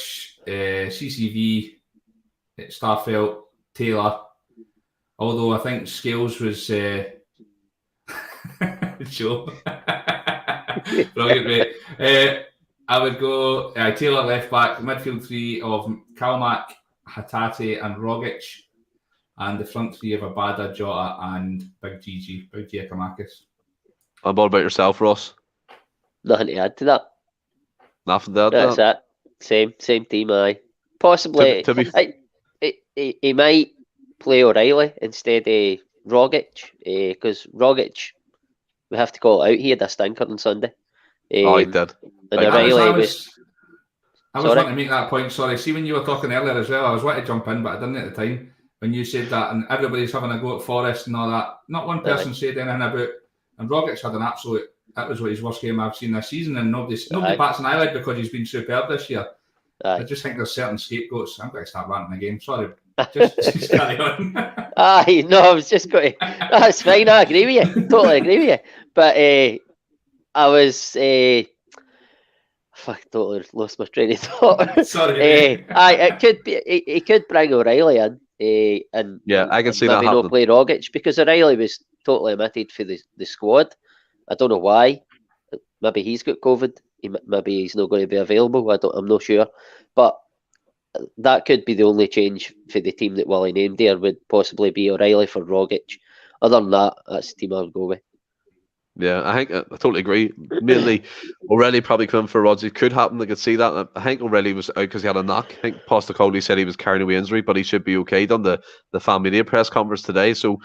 CCV, Starfelt, Taylor. Although I think Scales was Joe. Brilliant, mate. I would go Taylor left back, midfield three of Kalmak, Hatate and Rogic, and the front three of Abada, Jota and Big Giakoumakis. And what about yourself, Ross? Nothing to add to that. Nothing to add to that. Same team, aye. Possibly, he might play O'Reilly instead of Rogic, because Rogic, we have to call it out, he had a stinker on Sunday. He did. And O'Reilly was... I was wanting to make that point, sorry. See, when you were talking earlier as well, I was wanting to jump in, but I didn't at the time. When you said that, and everybody's having a go at Forrest and all that, not one person said anything about... And Rogic had an absolute... That was his worst game I've seen this season, and nobody bats an eyelid because he's been superb this year. I just think there's certain scapegoats. I'm going to start ranting again. Sorry. Just carry on. No, I was just going to... That's fine, I agree with you. Totally agree with you. But I was... totally lost my train of thought. Sorry. It could be... He could bring O'Reilly in. And yeah, I can see that happening. Maybe not play Rogic, because O'Reilly was totally omitted for the squad. I don't know why. Maybe he's got COVID. Maybe he's not going to be available. I'm not sure. But that could be the only change for the team that Wally named there, would possibly be O'Reilly for Rogic. Other than that, that's the team I would go with. Yeah, I think I totally agree. Mainly, O'Reilly probably coming for Rodgers. Could happen. I could see that. I think O'Reilly was out because he had a knock. I think Postecoglou said he was carrying away injury, but he should be okay. Done the fan media press conference today, so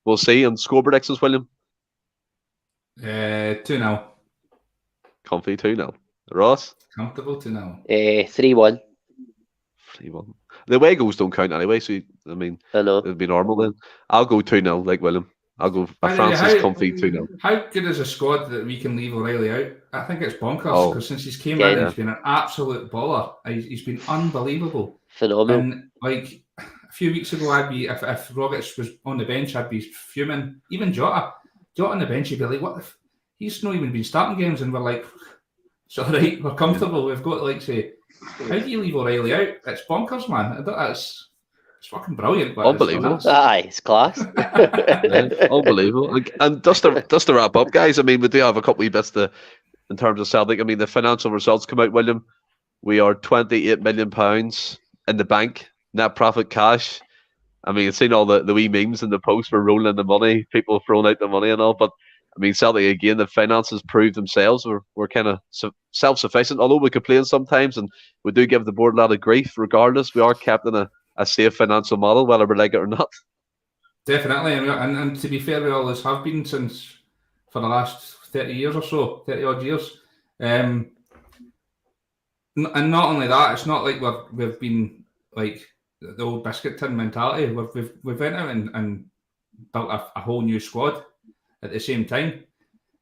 we'll see. And score predictions, William? 2-0. Comfy 2-0. Ross? Comfortable 2-0. 3-1. 3-1. The away goals don't count anyway, so I mean, I know. It'd be normal then. I'll go 2-0 like William. I'll go Francis comfy 2-0. How good is a squad that we can leave O'Reilly out? I think it's bonkers, because since he's came in, he's been an absolute baller. He's been unbelievable. Phenomenal. And like a few weeks ago, I'd be, if Rogic was on the bench, I'd be fuming. Even Jota on the bench, he'd be like, what if he's not even been starting games? And we're like, it's all right, we're comfortable. We've got to say, how do you leave O'Reilly out? It's bonkers, man. It's fucking brilliant. But unbelievable. It's class. Unbelievable. And just to wrap up, guys, I mean, we do have a couple of bits in terms of Celtic. I mean, the financial results come out, William. We are £28 million in the bank, net profit cash. I mean, you've seen all the wee memes in the post for rolling the money, people throwing out the money and all. But I mean, Celtic, again, the finances prove themselves. We're kind of self-sufficient, although we complain sometimes, and we do give the board a lot of grief. Regardless, we are kept in a safe financial model, whether we like it or not. Definitely, and to be fair, we always have been for the last 30 years or so, 30 odd years. And not only that, it's not like we've been like the old biscuit tin mentality. We've went out and built a whole new squad at the same time.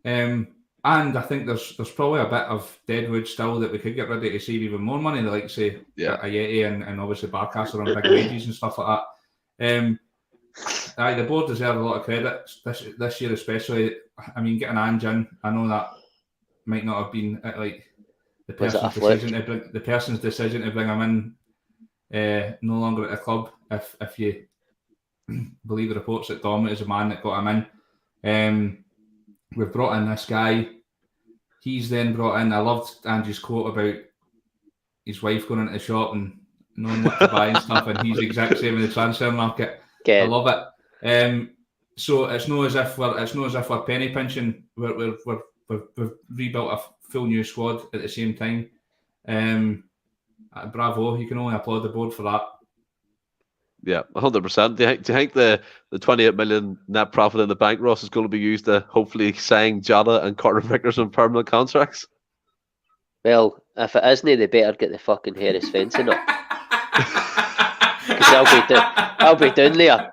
And I think there's probably a bit of deadwood still that we could get rid of to save even more money, like say Ayeti and obviously Barkas are on big wages and stuff like that. The board deserve a lot of credit this year, especially. I mean, getting Ange in, I know that might not have been like the person's decision to bring him in. No longer at the club, if you believe the reports that Dobbin is the man that got him in. We've brought in this guy. He's then brought in. I loved Ange's quote about his wife going into the shop and knowing what to buy and stuff, and he's the exact same in the transfer market. Okay. I love it. So it's not as if we're penny pinching. We've rebuilt a full new squad at the same time. Bravo! You can only applaud the board for that. Yeah, 100%. Do you think the 28 million net profit in the bank, Ross, is going to be used to hopefully sign Jota and Carter Vickers on permanent contracts? Well, if it isn't, they better get the fucking Harris fencing up. I'll be down there.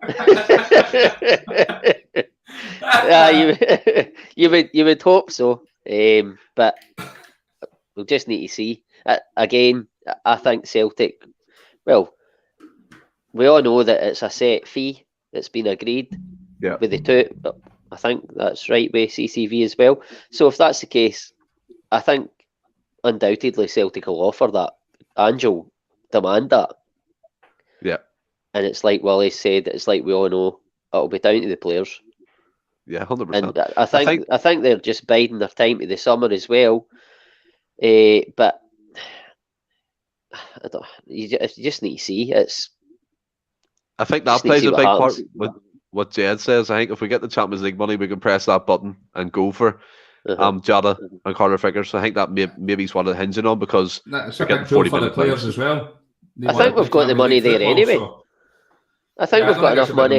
You would hope so, but we'll just need to see. Again, I think Celtic. Well, we all know that it's a set fee that's been agreed with the two. I think that's right with CCV as well. So if that's the case, I think undoubtedly Celtic will offer that. Ange will demand that. Yeah. And it's like Willie said, it's like we all know it'll be down to the players. Yeah, 100%. And I think they're just biding their time to the summer as well. But you just need to see. I think that plays a big part with what Jed says. I think if we get the Champions League money, we can press that button and go for Jota and Carter Vickers. I think that maybe is what it's hinging on, because it's a big tool for the players as well. I think we've got the money there anyway. I think we've got enough money.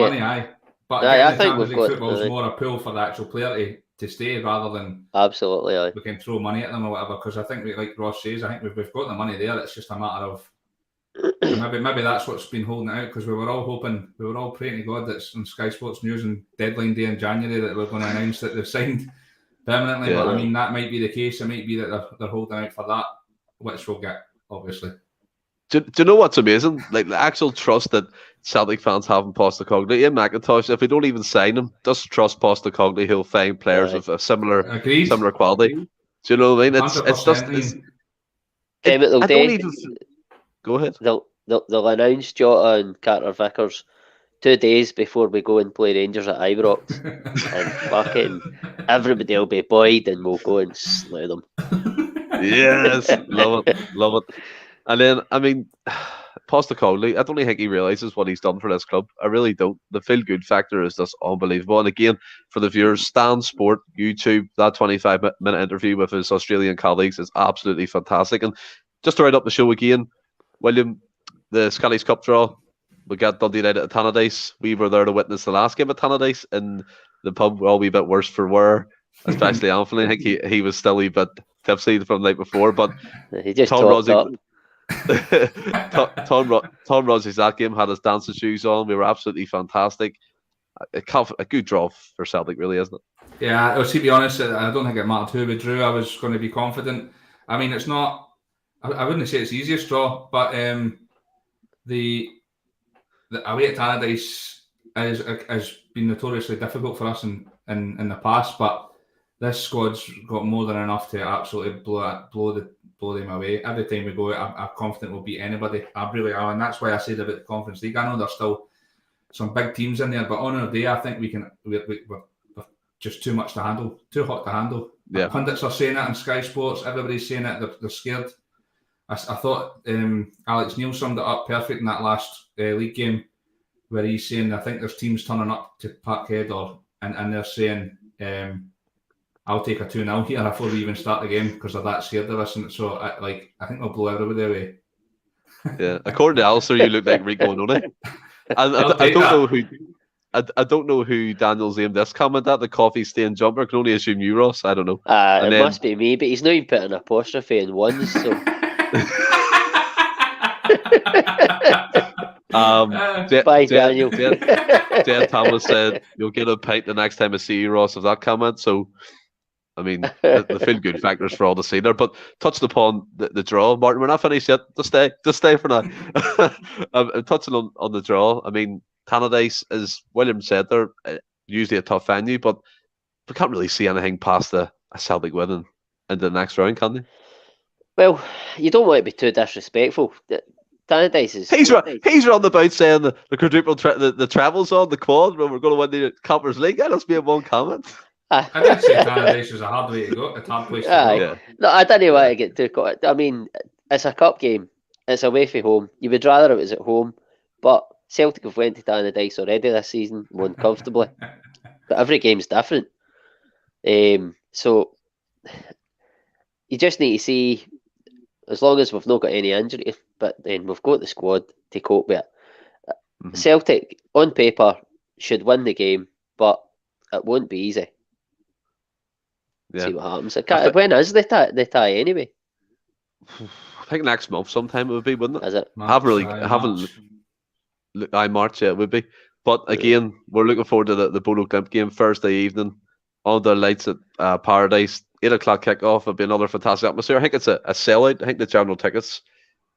But I think we've got football's more a pull for the actual player to stay rather than absolutely. We can throw money at them or whatever, because I think, like Ross says, I think we've got the money there. It's just a matter of maybe that's what's been holding it out, because we were all praying to God that's on Sky Sports News and deadline day in January that we're going to announce that they've signed permanently. Yeah. But I mean, that might be the case. It might be that they're holding out for that, which we'll get, obviously. Do you know what's amazing? Like the actual trust that Celtic fans have in Postecoglou. Ian McIntosh, if we don't even sign him, just trust Postecoglou, he'll find players of a similar quality. Do you know what I mean? It's just. Go ahead. They'll announce Jota and Carter Vickers 2 days before we go and play Rangers at Ibrox, and fucking everybody will be buoyed, and we'll go and slay them. Yes, love it. And then, I mean, Postecoglou, I don't think he realises what he's done for this club. I really don't. The feel-good factor is just unbelievable. And again, for the viewers, Stan Sport, YouTube, that 25-minute interview with his Australian colleagues is absolutely fantastic. And just to write up the show again, William, the Scottish Cup draw, we got Dundee United at Tannadice. We were there to witness the last game at Tannadice in the pub. We're all a wee bit worse for wear, especially Anthony. I think he was still a wee bit tipsy from the night before, but he just Tom Rossi. Tom Rosie's that game had his dancing shoes on. We were absolutely fantastic. A good draw for Celtic, really, isn't it? Yeah, to be honest, I don't think it mattered who we drew. I was going to be confident. I mean, it's not. I wouldn't say it's the easiest draw, but the away at Tannadice has been notoriously difficult for us in the past. But this squad's got more than enough to absolutely blow them away. Every time we go, I'm confident we'll beat anybody. I really am, and that's why I said about the Conference League. I know there's still some big teams in there, but on our day, I think we're just too much to handle, too hot to handle. Yeah. Pundits are saying it on Sky Sports. Everybody's saying it. They're scared. I thought Alex Neil summed it up perfect in that last league game, where he's saying, I think there's teams turning up to Parkhead and they're saying, I'll take a 2-0 here before we even start the game because they're that scared of us. And so I think they'll blow everybody away. Yeah, according to Alistair, you look like Rico Noni. I don't know who. I don't know who Daniel's aimed this comment at. The coffee stain jumper. I can only assume you, Ross. I don't know. It must be me, but he's not even put an apostrophe in ones. So. Bye, Daniel. Dan Thomas said you'll get a pint the next time I see you, Ross, of that comment. So, I mean, the feel good factors for all to see there. But touched upon the draw, Martin. We're not finished yet. Just stay for now. Touching on the draw. I mean, Tannadice, as William said, they're usually a tough venue, but we can't really see anything past a Celtic winning in the next round, can they? Well, you don't want to be too disrespectful. Tannadice is... He's on about saying the quadruple the travels on the quad when we're going to win the Coppers League. That must be a one comment. I did say Tannadice was a hard way to go. A hard place to go. Yeah. No, I don't want to get too caught. I mean, it's a cup game. It's away from home. You would rather it was at home, but Celtic have went to Tannadice already this season, won comfortably. But every game's different. So you just need to see, as long as we've not got any injury, but then we've got the squad to cope with it. Mm-hmm. Celtic, on paper, should win the game, but it won't be easy. Yeah. See what happens. When is the tie anyway? I think next month sometime it would be, wouldn't it? Is it? Haven't looked. March, yeah, it would be. But again, we're looking forward to the Bodo Glimt game Thursday evening on the lights at Paradise. 8 o'clock kickoff. It'll be another fantastic atmosphere. I think it's a sellout. I think the general tickets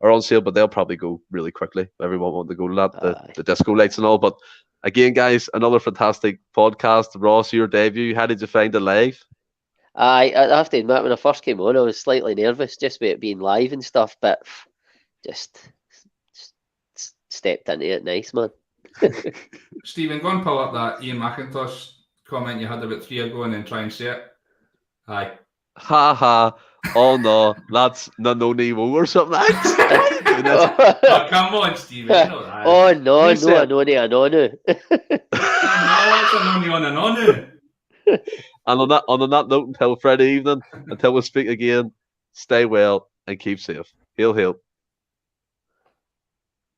are on sale, but they'll probably go really quickly. Everyone wants to go to that, the disco lights and all. But again, guys, another fantastic podcast. Ross, your debut. How did you find it live? I have to admit, when I first came on, I was slightly nervous just with it being live and stuff, but just stepped into it nice, man. Stephen, go and pull up that Ian McIntosh comment you had about 3 ago and then try and say it. Aye. Ha ha. Oh no, that's Nanoni Wo or something. Oh, come on, Stephen. You know that. Oh no, Anoni Anonu. No, it's Anoni Anonu. And on that note, until Friday evening, until we speak again, stay well and keep safe. Hail, hail.